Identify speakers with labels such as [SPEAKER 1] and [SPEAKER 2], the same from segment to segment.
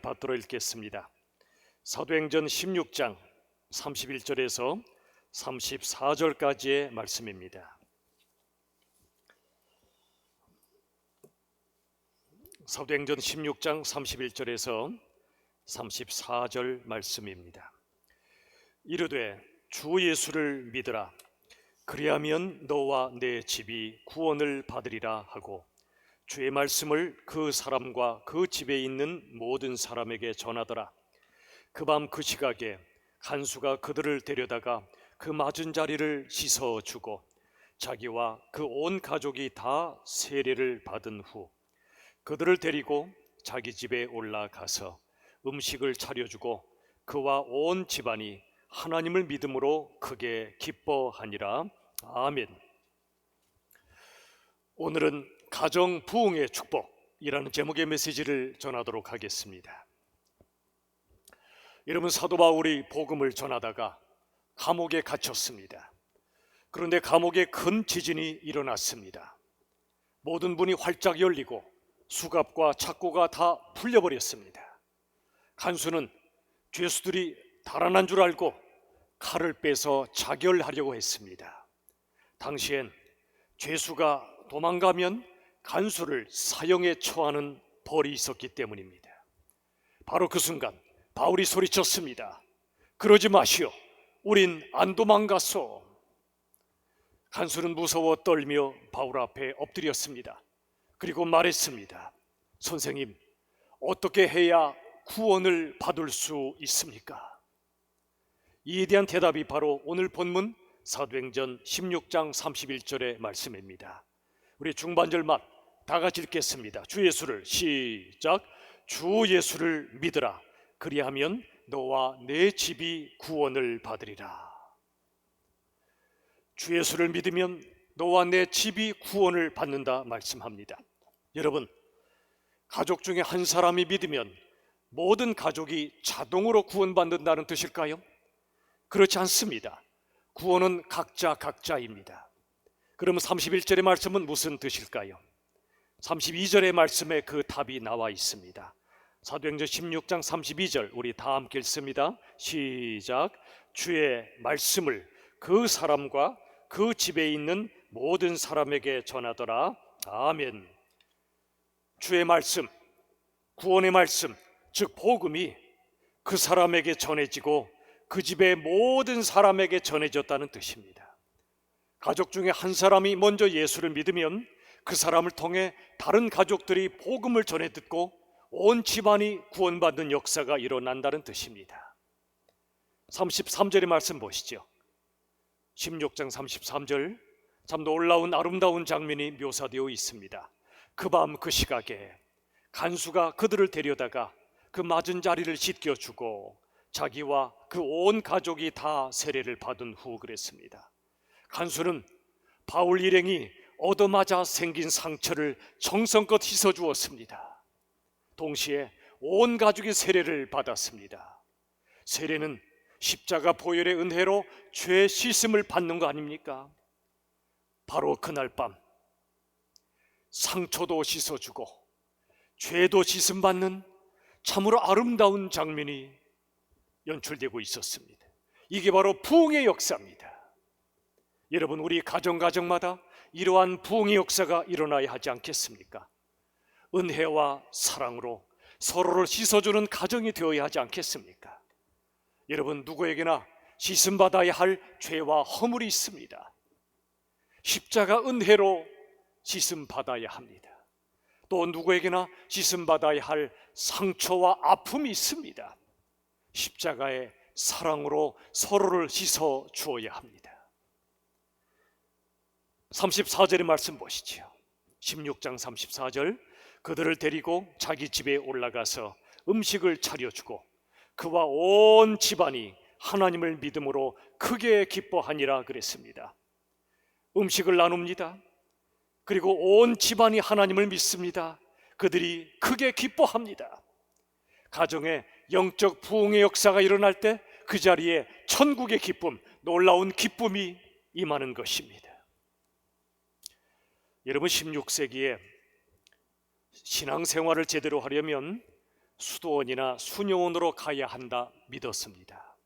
[SPEAKER 1] 받들어 읽겠습니다. 사도행전 16장 31절에서 34절까지의 말씀입니다. 사도행전 16장 31절에서 34절 말씀입니다. 이르되 주 예수를 믿으라. 그리하면 너와 내 집이 구원을 받으리라 하고 주의 말씀을 그 사람과 그 집에 있는 모든 사람에게 전하더라. 그 밤 그 시각에 간수가 그들을 데려다가 그 맞은 자리를 씻어주고 자기와 그 온 가족이 다 세례를 받은 후 그들을 데리고 자기 집에 올라가서 음식을 차려주고 그와 온 집안이 하나님을 믿음으로 크게 기뻐하니라. 아멘. 오늘은 가정 부흥의 축복이라는 제목의 메시지를 전하도록 하겠습니다. 여러분, 사도 바울이 복음을 전하다가 감옥에 갇혔습니다. 그런데 감옥에 큰 지진이 일어났습니다. 모든 문이 활짝 열리고 수갑과 착고가 다 풀려버렸습니다. 간수는 죄수들이 달아난 줄 알고 칼을 빼서 자결하려고 했습니다. 당시엔 죄수가 도망가면 간수를 사형에 처하는 벌이 있었기 때문입니다. 바로 그 순간 바울이 소리쳤습니다. 그러지 마시오. 우린 안 도망갔소. 간수는 무서워 떨며 바울 앞에 엎드렸습니다. 그리고 말했습니다. 선생님, 어떻게 해야 구원을 받을 수 있습니까? 이에 대한 대답이 바로 오늘 본문 사도행전 16장 31절의 말씀입니다. 우리 중반절만 다 같이 읽겠습니다. 주 예수를 시작. 주 예수를 믿으라. 그리하면 너와 내 집이 구원을 받으리라. 주 예수를 믿으면 너와 내 집이 구원을 받는다 말씀합니다. 여러분, 가족 중에 한 사람이 믿으면 모든 가족이 자동으로 구원받는다는 뜻일까요? 그렇지 않습니다. 구원은 각자입니다. 그러면 31절의 말씀은 무슨 뜻일까요? 32절의 말씀에 그 답이 나와 있습니다. 사도행전 16장 32절 우리 다 함께 읽습니다. 시작. 주의 말씀을 그 사람과 그 집에 있는 모든 사람에게 전하더라. 아멘. 주의 말씀, 구원의 말씀, 즉 복음이 그 사람에게 전해지고 그 집의 모든 사람에게 전해졌다는 뜻입니다. 가족 중에 한 사람이 먼저 예수를 믿으면 그 사람을 통해 다른 가족들이 복음을 전해 듣고 온 집안이 구원받는 역사가 일어난다는 뜻입니다. 33절의 말씀 보시죠. 16장 33절, 참 놀라운 아름다운 장면이 묘사되어 있습니다. 그 밤 그 시각에 간수가 그들을 데려다가 그 맞은 자리를 씻겨주고 자기와 그 온 가족이 다 세례를 받은 후 그랬습니다. 간수는 바울 일행이 얻어맞아 생긴 상처를 정성껏 씻어주었습니다. 동시에 온 가족이 세례를 받았습니다. 세례는 십자가 보혈의 은혜로 죄 씻음을 받는 거 아닙니까? 바로 그날 밤 상처도 씻어주고 죄도 씻음 받는 참으로 아름다운 장면이 연출되고 있었습니다. 이게 바로 부흥의 역사입니다. 여러분, 우리 가정마다 이러한 부흥의 역사가 일어나야 하지 않겠습니까? 은혜와 사랑으로 서로를 씻어주는 가정이 되어야 하지 않겠습니까? 여러분, 누구에게나 씻음받아야 할 죄와 허물이 있습니다. 십자가 은혜로 씻음받아야 합니다. 또 누구에게나 씻음받아야 할 상처와 아픔이 있습니다. 십자가의 사랑으로 서로를 씻어 주어야 합니다. 34절의 말씀 보시죠. 16장 34절, 그들을 데리고 자기 집에 올라가서 음식을 차려주고 그와 온 집안이 하나님을 믿음으로 크게 기뻐하니라 그랬습니다. 음식을 나눕니다. 그리고 온 집안이 하나님을 믿습니다. 그들이 크게 기뻐합니다. 가정에 영적 부흥의 역사가 일어날 때 그 자리에 천국의 기쁨, 놀라운 기쁨이 임하는 것입니다. 여러분, 16세기에 신앙생활을 제대로 하려면 수도원이나 수녀원으로 가야 한다 믿었습니다.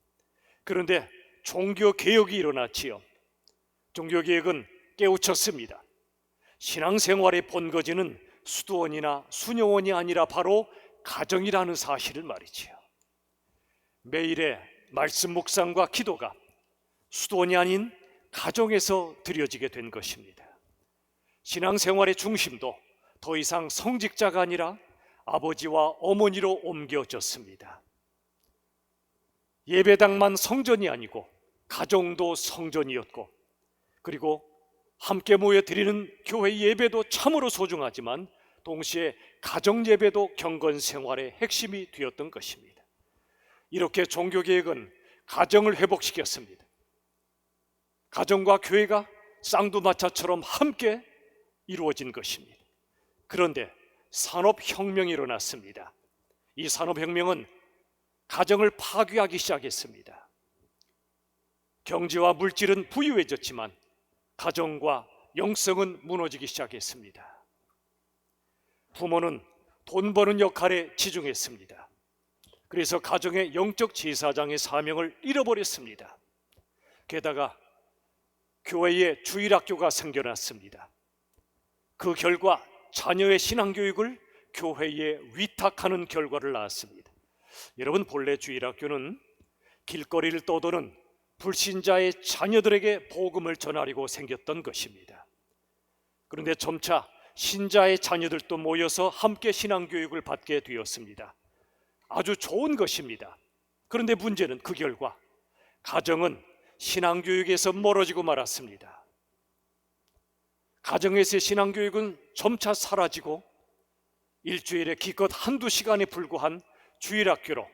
[SPEAKER 1] 그런데 종교개혁이 일어났지요. 종교개혁은 깨우쳤습니다. 신앙생활의 본거지는 수도원이나 수녀원이 아니라 바로 가정이라는 사실을 말이지요. 매일의 말씀 묵상과 기도가 수도원이 아닌 가정에서 드려지게 된 것입니다. 신앙생활의 중심도 더 이상 성직자가 아니라 아버지와 어머니로 옮겨졌습니다. 예배당만 성전이 아니고 가정도 성전이었고, 그리고 함께 모여 드리는 교회 예배도 참으로 소중하지만 동시에 가정 예배도 경건 생활의 핵심이 되었던 것입니다. 이렇게 종교개혁은 가정을 회복시켰습니다. 가정과 교회가 쌍두마차처럼 함께 이루어진 것입니다. 그런데 산업혁명이 일어났습니다. 이 산업혁명은 가정을 파괴하기 시작했습니다. 경제와 물질은 부유해졌지만 가정과 영성은 무너지기 시작했습니다. 부모는 돈 버는 역할에 치중했습니다. 그래서 가정의 영적 제사장의 사명을 잃어버렸습니다. 게다가 교회에 주일학교가 생겨났습니다. 그 결과 자녀의 신앙교육을 교회에 위탁하는 결과를 낳았습니다. 여러분, 본래 주일학교는 길거리를 떠도는 불신자의 자녀들에게 복음을 전하려고 생겼던 것입니다. 그런데 점차 신자의 자녀들도 모여서 함께 신앙교육을 받게 되었습니다. 아주 좋은 것입니다. 그런데 문제는 그 결과 가정은 신앙교육에서 멀어지고 말았습니다. 가정에서의 신앙교육은 점차 사라지고 일주일에 기껏 한두 시간에 불과한 주일학교로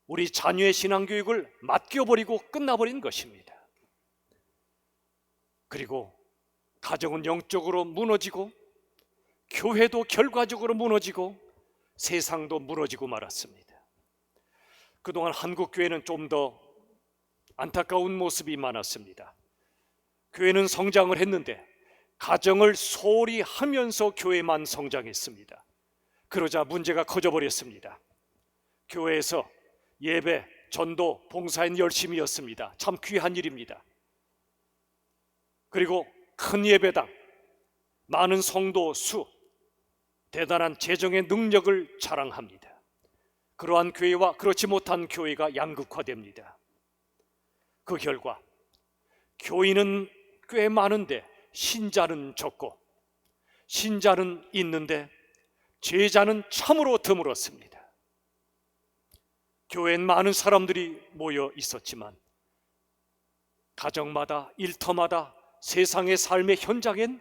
[SPEAKER 1] 우리 자녀의 신앙교육을 맡겨버리고 끝나버린 것입니다. 그리고 가정은 영적으로 무너지고 교회도 결과적으로 무너지고 세상도 무너지고 말았습니다. 그동안 한국 교회는 좀 더 안타까운 모습이 많았습니다. 교회는 성장을 했는데 가정을 소홀히 하면서 교회만 성장했습니다. 그러자 문제가 커져버렸습니다. 교회에서 예배, 전도, 봉사엔 열심이었습니다. 참 귀한 일입니다. 그리고 큰 예배당, 많은 성도 수, 대단한 재정의 능력을 자랑합니다. 그러한 교회와 그렇지 못한 교회가 양극화됩니다. 그 결과 교인은 꽤 많은데 신자는 적고, 신자는 있는데 제자는 참으로 드물었습니다. 교회엔 많은 사람들이 모여 있었지만 가정마다, 일터마다, 세상의 삶의 현장엔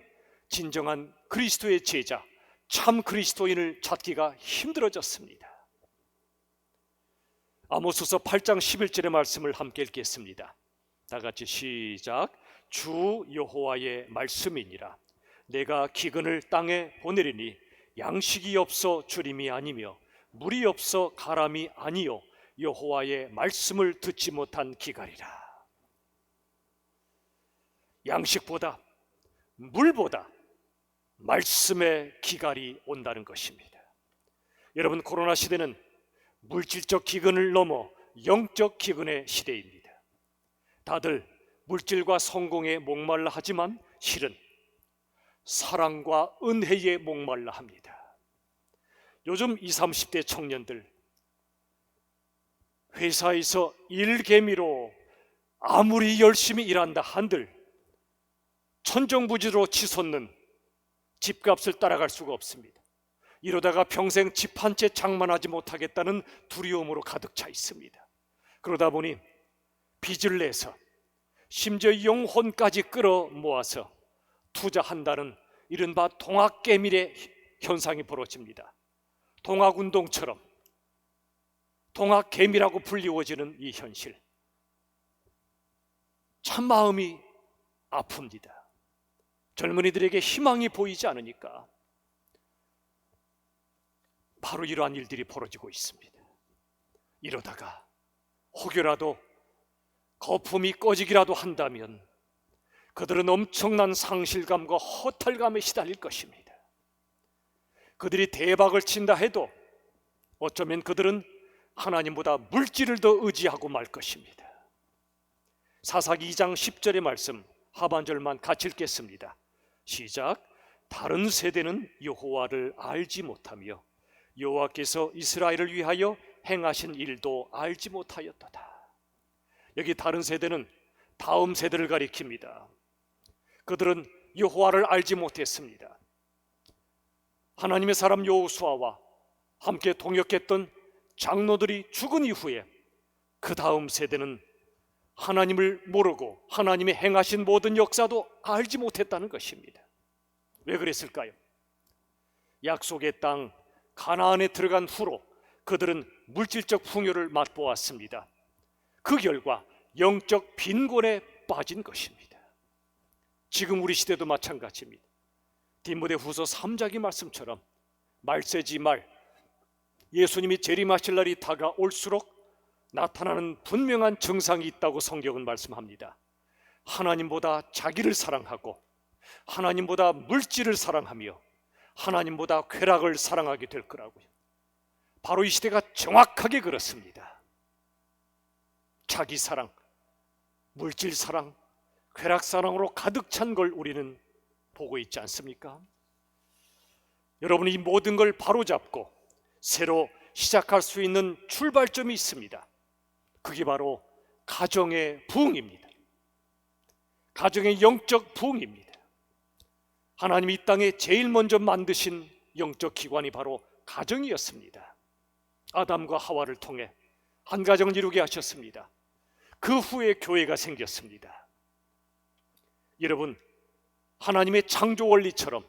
[SPEAKER 1] 진정한 그리스도의 제자, 참 그리스도인을 찾기가 힘들어졌습니다. 아모스서 8장 11절의 말씀을 함께 읽겠습니다. 다 같이 시작. 주 여호와의 말씀이니라. 내가 기근을 땅에 보내리니 양식이 없어 주림이 아니며 물이 없어 가람이 아니요 여호와의 말씀을 듣지 못한 기갈이라. 양식보다 물보다 말씀의 기갈이 온다는 것입니다. 여러분, 코로나 시대는 물질적 기근을 넘어 영적 기근의 시대입니다. 다들 물질과 성공에 목말라 하지만 실은 사랑과 은혜에 목말라 합니다. 요즘 20, 30대 청년들 회사에서 일개미로 아무리 열심히 일한다 한들 천정부지로 치솟는 집값을 따라갈 수가 없습니다. 이러다가 평생 집 한 채 장만하지 못하겠다는 두려움으로 가득 차 있습니다. 그러다 보니 빚을 내서 심지어 영혼까지 끌어모아서 투자한다는 이른바 동학개밀의 현상이 벌어집니다. 동학운동처럼 동학개밀하고 불리워지는 이 현실, 참 마음이 아픕니다. 젊은이들에게 희망이 보이지 않으니까 바로 이러한 일들이 벌어지고 있습니다. 이러다가 혹여라도 거품이 꺼지기라도 한다면 그들은 엄청난 상실감과 허탈감에 시달릴 것입니다. 그들이 대박을 친다 해도 어쩌면 그들은 하나님보다 물질을 더 의지하고 말 것입니다. 사사기 2장 10절의 말씀 하반절만 같이 읽겠습니다. 시작. 다른 세대는 여호와를 알지 못하며 여호와께서 이스라엘을 위하여 행하신 일도 알지 못하였도다. 여기 다른 세대는 다음 세대를 가리킵니다. 그들은 여호와를 알지 못했습니다. 하나님의 사람 여호수아와 함께 동역했던 장로들이 죽은 이후에 그 다음 세대는 하나님을 모르고 하나님의 행하신 모든 역사도 알지 못했다는 것입니다. 왜 그랬을까요? 약속의 땅 가나안에 들어간 후로 그들은 물질적 풍요를 맛보았습니다. 그 결과 영적 빈곤에 빠진 것입니다. 지금 우리 시대도 마찬가지입니다. 디모데후서 3장의 말씀처럼 말세지 말, 예수님이 재림하실 날이 다가올수록 나타나는 분명한 증상이 있다고 성경은 말씀합니다. 하나님보다 자기를 사랑하고 하나님보다 물질을 사랑하며 하나님보다 쾌락을 사랑하게 될 거라고요. 바로 이 시대가 정확하게 그렇습니다. 자기 사랑, 물질 사랑, 쾌락 사랑으로 가득 찬 걸 우리는 보고 있지 않습니까? 여러분이 이 모든 걸 바로잡고 새로 시작할 수 있는 출발점이 있습니다. 그게 바로 가정의 부흥입니다. 가정의 영적 부흥입니다. 하나님이 이 땅에 제일 먼저 만드신 영적 기관이 바로 가정이었습니다. 아담과 하와를 통해 한 가정을 이루게 하셨습니다. 그 후에 교회가 생겼습니다. 여러분, 하나님의 창조 원리처럼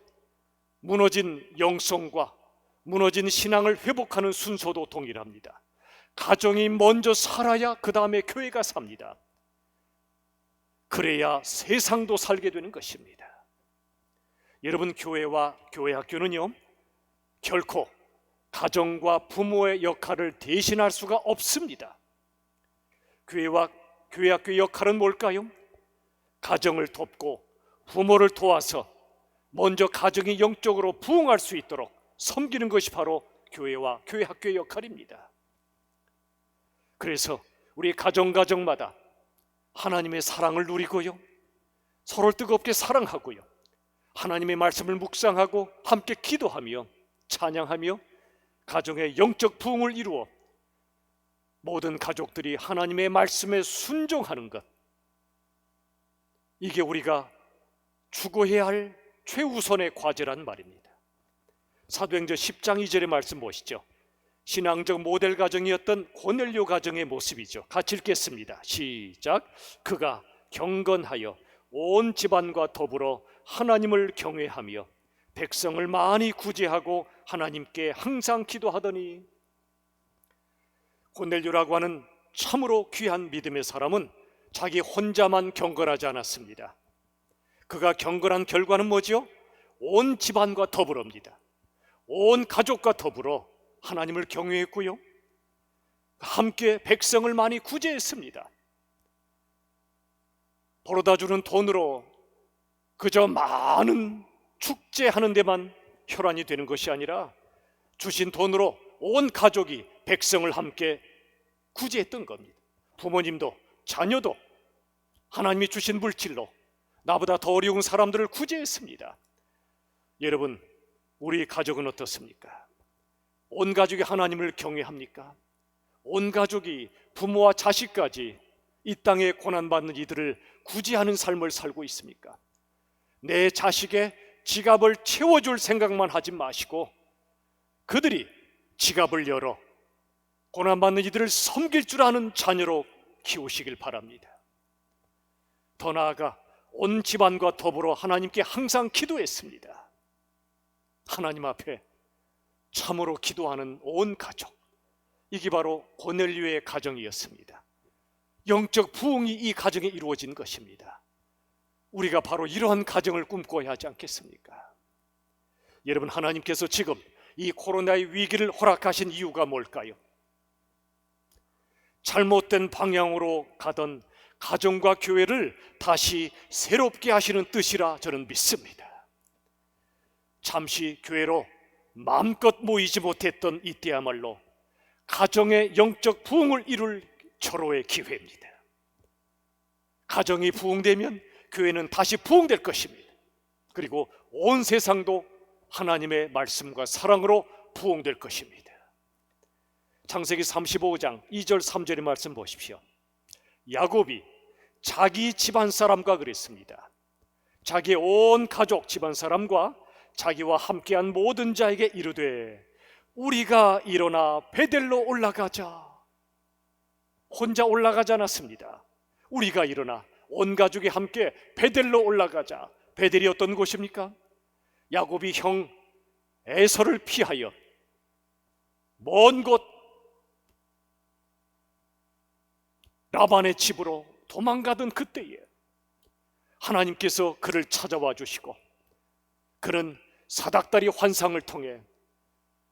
[SPEAKER 1] 무너진 영성과 무너진 신앙을 회복하는 순서도 동일합니다. 가정이 먼저 살아야 그 다음에 교회가 삽니다. 그래야 세상도 살게 되는 것입니다. 여러분, 교회와 교회 학교는요, 결코 가정과 부모의 역할을 대신할 수가 없습니다. 교회와 교회 학교의 역할은 뭘까요? 가정을 돕고 부모를 도와서 먼저 가정이 영적으로 부흥할 수 있도록 섬기는 것이 바로 교회와 교회 학교의 역할입니다. 그래서 우리 가정마다 하나님의 사랑을 누리고요, 서로를 뜨겁게 사랑하고요, 하나님의 말씀을 묵상하고 함께 기도하며 찬양하며 가정의 영적 부흥을 이루어 모든 가족들이 하나님의 말씀에 순종하는 것, 이게 우리가 추구해야 할 최우선의 과제란 말입니다. 사도행전 10장 2절의 말씀 보시죠. 신앙적 모델 가정이었던 고넬료 가정의 모습이죠. 같이 읽겠습니다. 시작. 그가 경건하여 온 집안과 더불어 하나님을 경외하며 백성을 많이 구제하고 하나님께 항상 기도하더니. 고넬료라고 하는 참으로 귀한 믿음의 사람은 자기 혼자만 경건하지 않았습니다. 그가 경건한 결과는 뭐죠? 온 집안과 더불어입니다. 온 가족과 더불어 하나님을 경외했고요, 함께 백성을 많이 구제했습니다. 벌어다 주는 돈으로 그저 많은 축제하는 데만 혈안이 되는 것이 아니라 주신 돈으로 온 가족이 백성을 함께 구제했던 겁니다. 부모님도 자녀도 하나님이 주신 물질로 나보다 더 어려운 사람들을 구제했습니다. 여러분, 우리 가족은 어떻습니까? 온 가족이 하나님을 경외합니까? 온 가족이 부모와 자식까지 이 땅에 고난받는 이들을 구제하는 삶을 살고 있습니까? 내 자식의 지갑을 채워줄 생각만 하지 마시고 그들이 지갑을 열어 고난받는 이들을 섬길 줄 아는 자녀로 키우시길 바랍니다. 더 나아가 온 집안과 더불어 하나님께 항상 기도했습니다. 하나님 앞에 참으로 기도하는 온 가족, 이게 바로 고넬료의 가정이었습니다. 영적 부흥이 이 가정에 이루어진 것입니다. 우리가 바로 이러한 가정을 꿈꿔야 하지 않겠습니까? 여러분, 하나님께서 지금 이 코로나의 위기를 허락하신 이유가 뭘까요? 잘못된 방향으로 가던 가정과 교회를 다시 새롭게 하시는 뜻이라 저는 믿습니다. 잠시 교회로 마음껏 모이지 못했던 이때야말로 가정의 영적 부흥을 이룰 절호의 기회입니다. 가정이 부흥되면 교회는 다시 부흥될 것입니다. 그리고 온 세상도 하나님의 말씀과 사랑으로 부흥될 것입니다. 창세기 35장 2절 3절의 말씀 보십시오. 야곱이 자기 집안 사람과 그랬습니다. 자기의 온 가족 집안 사람과 자기와 함께한 모든 자에게 이르되 우리가 일어나 베델로 올라가자. 혼자 올라가지 않았습니다. 우리가 일어나 온 가족이 함께 베델로 올라가자. 베델이 어떤 곳입니까? 야곱이 형 에서를 피하여 먼 곳 라반의 집으로 도망가던 그때에 하나님께서 그를 찾아와 주시고 그는 사닥다리 환상을 통해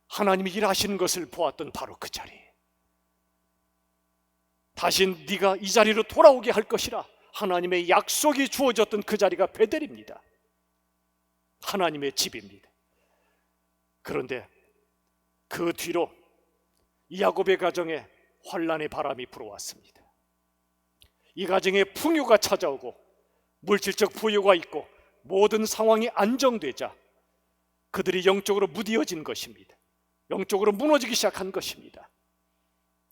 [SPEAKER 1] 하나님이 일하시는 것을 보았던 바로 그 자리, 다시 네가 이 자리로 돌아오게 할 것이라 하나님의 약속이 주어졌던 그 자리가 베델입니다. 하나님의 집입니다. 그런데 그 뒤로 야곱의 가정에 환난의 바람이 불어왔습니다. 이 가정에 풍요가 찾아오고 물질적 부유가 있고 모든 상황이 안정되자 그들이 영적으로 무디어진 것입니다. 영적으로 무너지기 시작한 것입니다.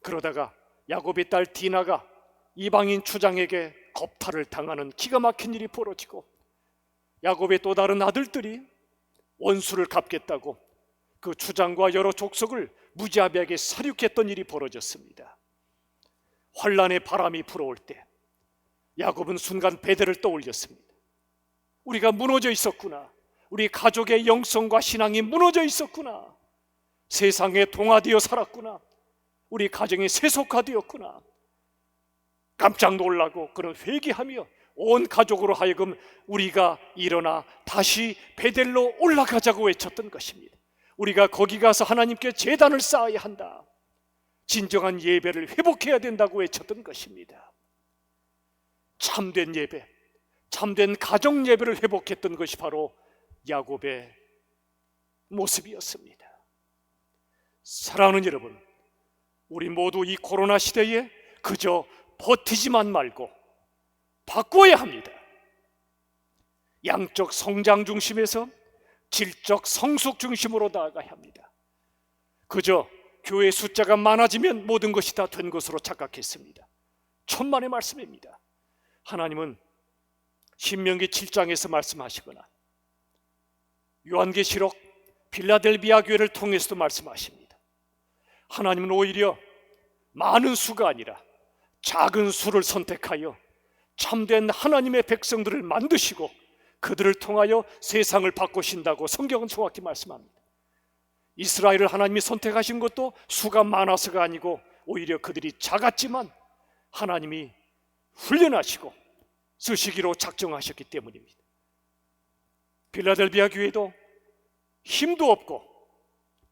[SPEAKER 1] 그러다가 야곱의 딸 디나가 이방인 추장에게 겁탈을 당하는 기가 막힌 일이 벌어지고 야곱의 또 다른 아들들이 원수를 갚겠다고 그 추장과 여러 족속을 무자비하게 살육했던 일이 벌어졌습니다. 환난의 바람이 불어올 때 야곱은 순간 베델을 떠올렸습니다. 우리가 무너져 있었구나. 우리 가족의 영성과 신앙이 무너져 있었구나. 세상에 동화되어 살았구나. 우리 가정이 세속화되었구나. 깜짝 놀라고 그런 회개하며 온 가족으로 하여금 우리가 일어나 다시 베델로 올라가자고 외쳤던 것입니다. 우리가 거기 가서 하나님께 제단을 쌓아야 한다. 진정한 예배를 회복해야 된다고 외쳤던 것입니다. 참된 예배, 참된 가정 예배를 회복했던 것이 바로 야곱의 모습이었습니다. 사랑하는 여러분, 우리 모두 이 코로나 시대에 그저 버티지만 말고 바꿔야 합니다. 양적 성장 중심에서 질적 성숙 중심으로 나아가야 합니다. 그저 교회 숫자가 많아지면 모든 것이 다 된 것으로 착각했습니다. 천만의 말씀입니다. 하나님은 신명기 7장에서 말씀하시거나 요한계시록 빌라델비아 교회를 통해서도 말씀하십니다. 하나님은 오히려 많은 수가 아니라 작은 수를 선택하여 참된 하나님의 백성들을 만드시고 그들을 통하여 세상을 바꾸신다고 성경은 정확히 말씀합니다. 이스라엘을 하나님이 선택하신 것도 수가 많아서가 아니고 오히려 그들이 작았지만 하나님이 훈련하시고 쓰시기로 작정하셨기 때문입니다. 빌라델비아 교회도 힘도 없고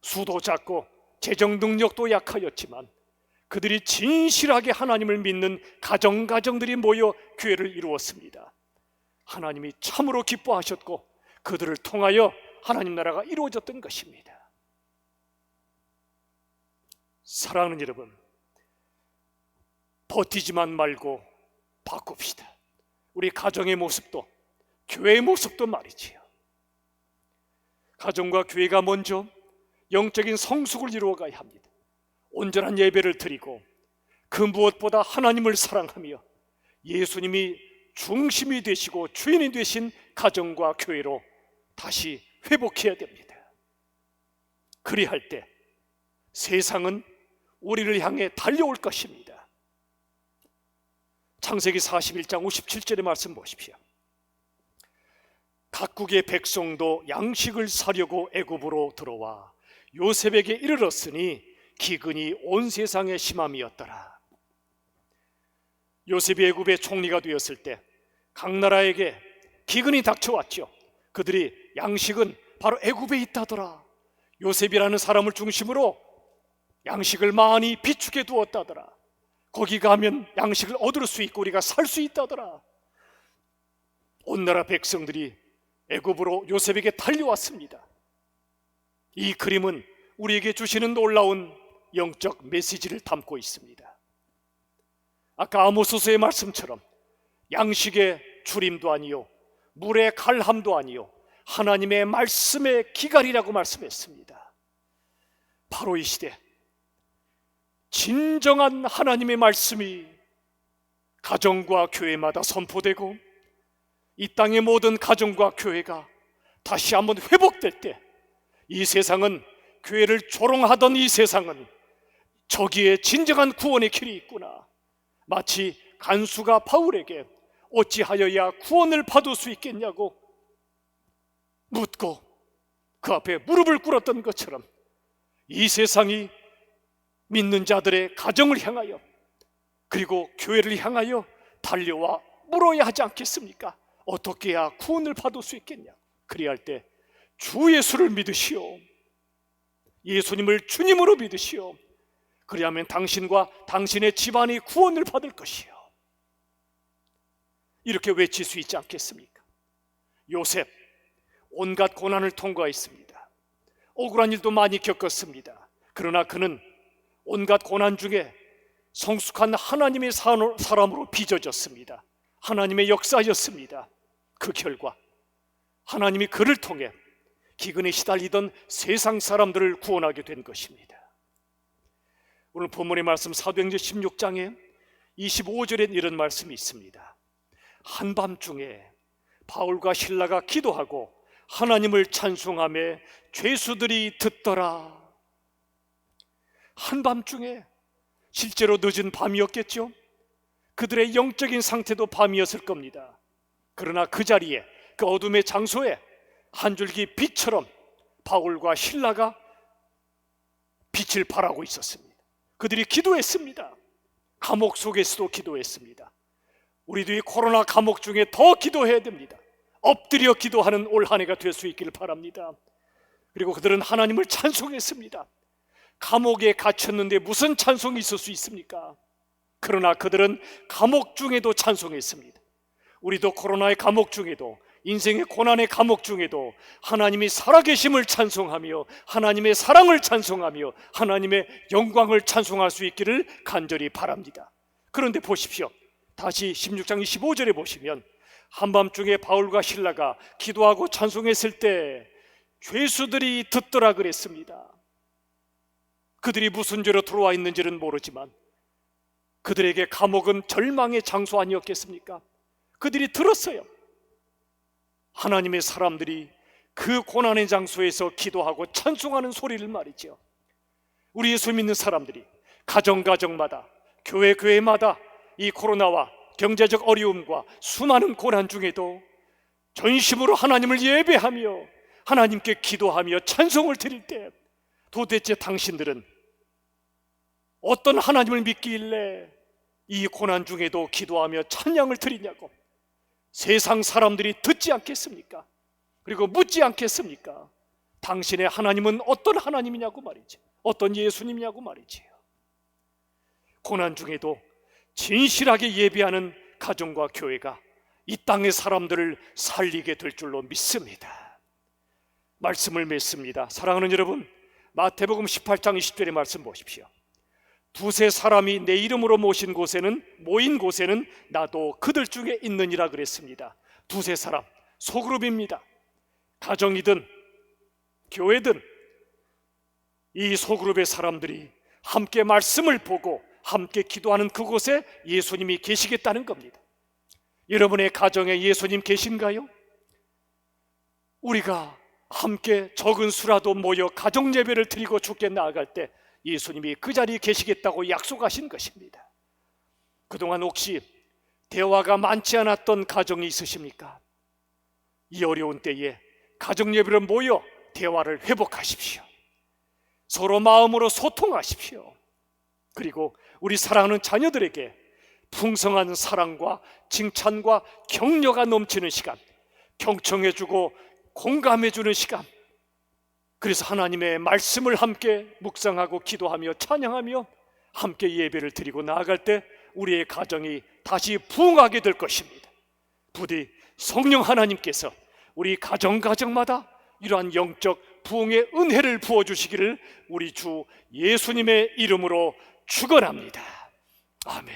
[SPEAKER 1] 수도 작고 재정 능력도 약하였지만 그들이 진실하게 하나님을 믿는 가정들이 모여 교회를 이루었습니다. 하나님이 참으로 기뻐하셨고 그들을 통하여 하나님 나라가 이루어졌던 것입니다. 사랑하는 여러분, 버티지만 말고 바꿉시다. 우리 가정의 모습도 교회의 모습도 말이지요. 가정과 교회가 먼저 영적인 성숙을 이루어가야 합니다. 온전한 예배를 드리고 그 무엇보다 하나님을 사랑하며 예수님이 중심이 되시고 주인이 되신 가정과 교회로 다시 회복해야 됩니다. 그리할 때 세상은 우리를 향해 달려올 것입니다. 창세기 41장 57절의 말씀 보십시오. 각국의 백성도 양식을 사려고 애굽으로 들어와 요셉에게 이르렀으니 기근이 온 세상에 심함이었더라. 요셉이 애굽의 총리가 되었을 때 각 나라에게 기근이 닥쳐왔죠. 그들이 양식은 바로 애굽에 있다더라. 요셉이라는 사람을 중심으로 양식을 많이 비축해 두었다더라. 거기 가면 양식을 얻을 수 있고 우리가 살 수 있다더라. 온 나라 백성들이 애굽으로 요셉에게 달려왔습니다. 이 그림은 우리에게 주시는 놀라운 영적 메시지를 담고 있습니다. 아까 아모스서의 말씀처럼 양식의 주림도 아니요 물의 갈함도 아니요 하나님의 말씀의 기갈이라고 말씀했습니다. 바로 이 시대 진정한 하나님의 말씀이 가정과 교회마다 선포되고 이 땅의 모든 가정과 교회가 다시 한번 회복될 때 이 세상은, 교회를 조롱하던 이 세상은 저기에 진정한 구원의 길이 있구나, 마치 간수가 바울에게 어찌하여야 구원을 받을 수 있겠냐고 묻고 그 앞에 무릎을 꿇었던 것처럼 이 세상이 믿는 자들의 가정을 향하여 그리고 교회를 향하여 달려와 물어야 하지 않겠습니까? 어떻게 해야 구원을 받을 수 있겠냐? 그리할 때 주 예수를 믿으시오, 예수님을 주님으로 믿으시오. 그리하면 당신과 당신의 집안이 구원을 받을 것이요, 이렇게 외칠 수 있지 않겠습니까? 요셉 온갖 고난을 통과했습니다. 억울한 일도 많이 겪었습니다. 그러나 그는 온갖 고난 중에 성숙한 하나님의 사람으로 빚어졌습니다. 하나님의 역사였습니다. 그 결과 하나님이 그를 통해 기근에 시달리던 세상 사람들을 구원하게 된 것입니다. 오늘 본문의 말씀 사도행전 16장에 25절에 이런 말씀이 있습니다. 한밤중에 바울과 실라가 기도하고 하나님을 찬송하며 죄수들이 듣더라. 한밤중에, 실제로 늦은 밤이었겠죠. 그들의 영적인 상태도 밤이었을 겁니다. 그러나 그 자리에, 그 어둠의 장소에 한 줄기 빛처럼 바울과 실라가 빛을 발하고 있었습니다. 그들이 기도했습니다. 감옥 속에서도 기도했습니다. 우리도 이 코로나 감옥 중에 더 기도해야 됩니다. 엎드려 기도하는 올 한 해가 될 수 있기를 바랍니다. 그리고 그들은 하나님을 찬송했습니다. 감옥에 갇혔는데 무슨 찬송이 있을 수 있습니까? 그러나 그들은 감옥 중에도 찬송했습니다. 우리도 코로나의 감옥 중에도, 인생의 고난의 감옥 중에도 하나님이 살아계심을 찬송하며 하나님의 사랑을 찬송하며 하나님의 영광을 찬송할 수 있기를 간절히 바랍니다. 그런데 보십시오. 다시 16장 25절에 보시면 한밤중에 바울과 실라가 기도하고 찬송했을 때 죄수들이 듣더라 그랬습니다. 그들이 무슨 죄로 들어와 있는지는 모르지만 그들에게 감옥은 절망의 장소 아니었겠습니까? 그들이 들었어요. 하나님의 사람들이 그 고난의 장소에서 기도하고 찬송하는 소리를 말이죠. 우리 예수 믿는 사람들이 가정마다, 교회마다 이 코로나와 경제적 어려움과 수많은 고난 중에도 전심으로 하나님을 예배하며 하나님께 기도하며 찬송을 드릴 때 도대체 당신들은 어떤 하나님을 믿길래 이 고난 중에도 기도하며 찬양을 드리냐고 세상 사람들이 듣지 않겠습니까? 그리고 묻지 않겠습니까? 당신의 하나님은 어떤 하나님이냐고 말이지, 어떤 예수님이냐고 말이지요. 고난 중에도 진실하게 예배하는 가정과 교회가 이 땅의 사람들을 살리게 될 줄로 믿습니다. 말씀을 맺습니다. 사랑하는 여러분, 마태복음 18장 20절의 말씀 보십시오. 두세 사람이 내 이름으로 모인 곳에는 나도 그들 중에 있느니라 그랬습니다. 두세 사람, 소그룹입니다. 가정이든 교회든 이 소그룹의 사람들이 함께 말씀을 보고 함께 기도하는 그곳에 예수님이 계시겠다는 겁니다. 여러분의 가정에 예수님 계신가요? 우리가 함께 적은 수라도 모여 가정 예배를 드리고 주께 나아갈 때 예수님이 그 자리에 계시겠다고 약속하신 것입니다. 그동안 혹시 대화가 많지 않았던 가정이 있으십니까? 이 어려운 때에 가정 예배로 모여 대화를 회복하십시오. 서로 마음으로 소통하십시오. 그리고 우리 사랑하는 자녀들에게 풍성한 사랑과 칭찬과 격려가 넘치는 시간, 경청해주고 공감해주는 시간, 그래서 하나님의 말씀을 함께 묵상하고 기도하며 찬양하며 함께 예배를 드리고 나아갈 때 우리의 가정이 다시 부흥하게 될 것입니다. 부디 성령 하나님께서 우리 가정마다 이러한 영적 부흥의 은혜를 부어주시기를 우리 주 예수님의 이름으로 축원합니다. 아멘.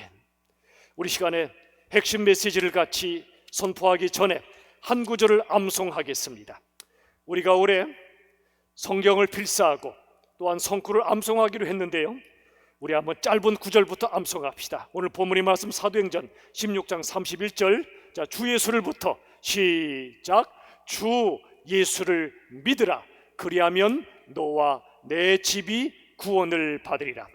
[SPEAKER 1] 우리 시간에 핵심 메시지를 같이 선포하기 전에 한 구절을 암송하겠습니다. 우리가 올해 성경을 필사하고 또한 성구를 암송하기로 했는데요, 우리 한번 짧은 구절부터 암송합시다. 오늘 본문의 말씀 사도행전 16장 31절, 자, 주 예수를부터 시작. 주 예수를 믿으라. 그리하면 너와 내 집이 구원을 받으리라.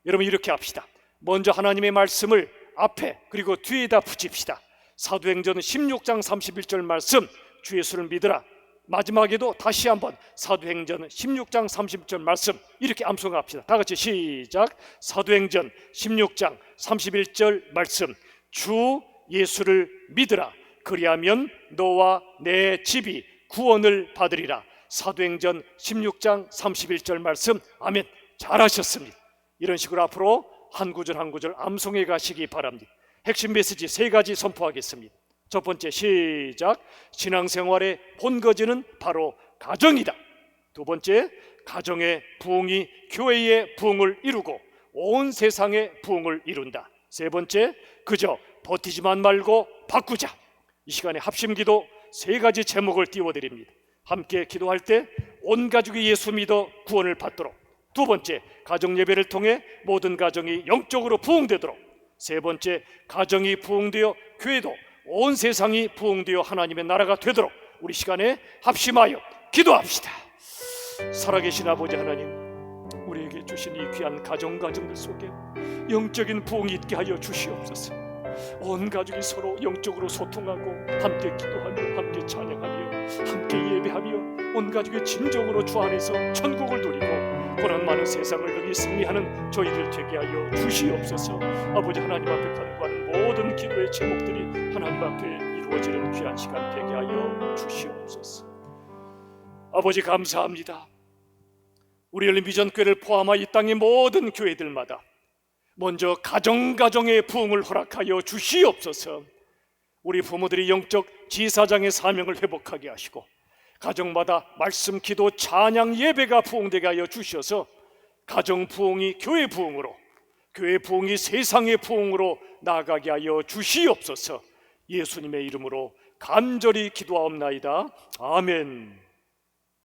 [SPEAKER 1] 여러분, 이렇게 합시다. 먼저 하나님의 말씀을 앞에 그리고 뒤에다 붙입시다. 사도행전 16장 31절 말씀, 주 예수를 믿으라. 마지막에도 다시 한번 사도행전 16장 30절 말씀 이렇게 암송합시다. 다 같이 시작. 사도행전 16장 31절 말씀, 주 예수를 믿으라. 그리하면 너와 내 집이 구원을 받으리라. 사도행전 16장 31절 말씀. 아멘. 잘하셨습니다. 이런 식으로 앞으로 한 구절 한 구절 암송해 가시기 바랍니다. 핵심 메시지 세 가지 선포하겠습니다. 첫 번째, 시작. 신앙생활의 본거지는 바로 가정이다. 두 번째, 가정의 부흥이 교회의 부흥을 이루고 온 세상의 부흥을 이룬다. 세 번째, 그저 버티지만 말고 바꾸자. 이 시간에 합심기도 세 가지 제목을 띄워드립니다. 함께 기도할 때 온 가족이 예수 믿어 구원을 받도록. 두 번째, 가정 예배를 통해 모든 가정이 영적으로 부흥되도록. 세 번째, 가정이 부흥되어 교회도 온 세상이 부흥되어 하나님의 나라가 되도록 우리 시간에 합심하여 기도합시다. 살아계신 아버지 하나님, 우리에게 주신 이 귀한 가정들 속에 영적인 부흥이 있게 하여 주시옵소서. 온 가족이 서로 영적으로 소통하고 함께 기도하며 함께 찬양하며 함께 예배하며 온 가족의 진정으로 주 안에서 천국을 누리고 고난 많은 세상을 능히 승리하는 저희들 되게 하여 주시옵소서. 아버지 하나님 앞에 간구하는 모든 기도의 제목들이 하나님 앞에 이루어지는 귀한 시간 되게 하여 주시옵소서. 아버지 감사합니다. 우리 열린 비전교회를 포함하여 이 땅의 모든 교회들마다 먼저 가정의 부흥을 허락하여 주시옵소서. 우리 부모들이 영적 지사장의 사명을 회복하게 하시고 가정마다 말씀, 기도, 찬양, 예배가 부흥되게 하여 주셔서 가정 부흥이 교회 부흥으로, 교회 부흥이 세상의 부흥으로 나아가게 하여 주시옵소서. 예수님의 이름으로 간절히 기도하옵나이다. 아멘.